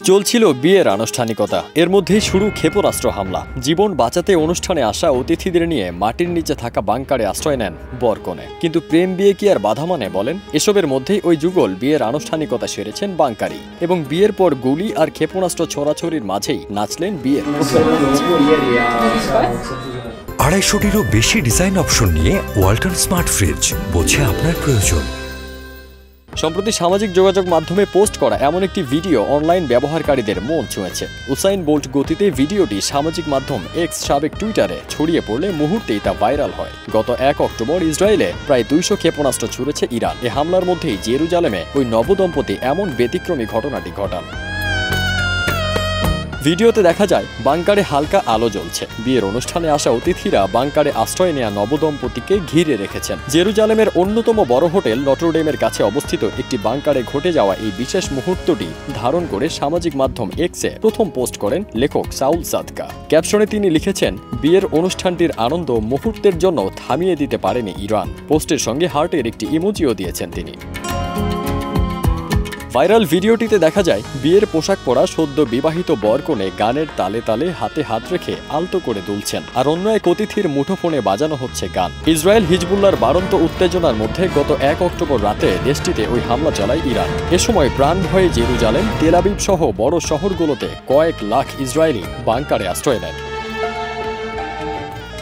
চলছিল বিয়ের আনুষ্ঠানিকতা, এর মধ্যেই শুরু ক্ষেপণাস্ত্র হামলা। জীবন বাঁচাতে অনুষ্ঠানে আসা অতিথিদের নিয়ে মাটির নিচে থাকা বাংকারে আশ্রয় নেন বরকনে। কিন্তু প্রেম বিয়ে কি আর বাধা মানে বলেন? এসবের মধ্যেই ওই যুগল বিয়ের আনুষ্ঠানিকতা সেরেছেন বাংকারি, এবং বিয়ের পর গুলি আর ক্ষেপণাস্ত্র ছোড়াছড়ির মাঝেই নাচলেন বিয়ের। 250-টিরও বেশি ডিজাইন অপশন নিয়ে ওয়ালটন স্মার্ট ফ্রিজ, বোঝে আপনার প্রয়োজন। সম্প্রতি সামাজিক যোগাযোগ মাধ্যমে পোস্ট করা এমন একটি ভিডিও অনলাইন ব্যবহারকারীদের মন ছুঁয়েছে। উসাইন বোল্ট গতিতে ভিডিওটি সামাজিক মাধ্যম এক্স সাবেক টুইটারে ছড়িয়ে পড়লে মুহূর্তেই তা ভাইরাল হয়। গত 1 অক্টোবর ইসরায়েলে প্রায় 200 ক্ষেপণাস্ত্র ছুড়েছে ইরান। এ হামলার মধ্যেই জেরুজালেমে ওই নবদম্পতি এমন ব্যতিক্রমী ঘটনাটি ঘটান। ভিডিওতে দেখা যায় বাংকারে হালকা আলো জ্বলছে। বিয়ের অনুষ্ঠানে আসা অতিথিরা বাংকারে আশ্রয় নেয়া নবদম্পতিকে ঘিরে রেখেছেন। জেরুজালেমের অন্যতম বড় হোটেল নটরডেমের কাছে অবস্থিত একটি বাংকারে ঘটে যাওয়া এই বিশেষ মুহূর্তটি ধারণ করে সামাজিক মাধ্যম এক্সে প্রথম পোস্ট করেন লেখক সাউল সাদকা। ক্যাপশনে তিনি লিখেছেন, বিয়ের অনুষ্ঠানটির আনন্দ মুহূর্তের জন্য থামিয়ে দিতে পারেনি ইরান। পোস্টের সঙ্গে হার্টের একটি ইমোজিও দিয়েছেন তিনি। ভাইরাল ভিডিওটিতে দেখা যায় বিয়ের পোশাক পরা সদ্য বিবাহিত বরকনে গানের তালে তালে হাতে হাত রেখে আলতো করে দুলছেন, আর অন্য এক অতিথির মুঠোফোনে বাজানো হচ্ছে গান। ইসরায়েল হিজবুল্লাহর বাড়ন্ত উত্তেজনার মধ্যে গত 1 অক্টোবর রাতে দেশটিতে ওই হামলা চালায় ইরান। এ সময় প্রাণ ভয়ে জেরুজালেম, তেল আবিব সহ বড় শহরগুলোতে কয়েক লাখ ইসরায়েলি বাংকারে আশ্রয় নেন।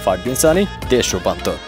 ফারদিন সানি, দেশ রূপান্তর।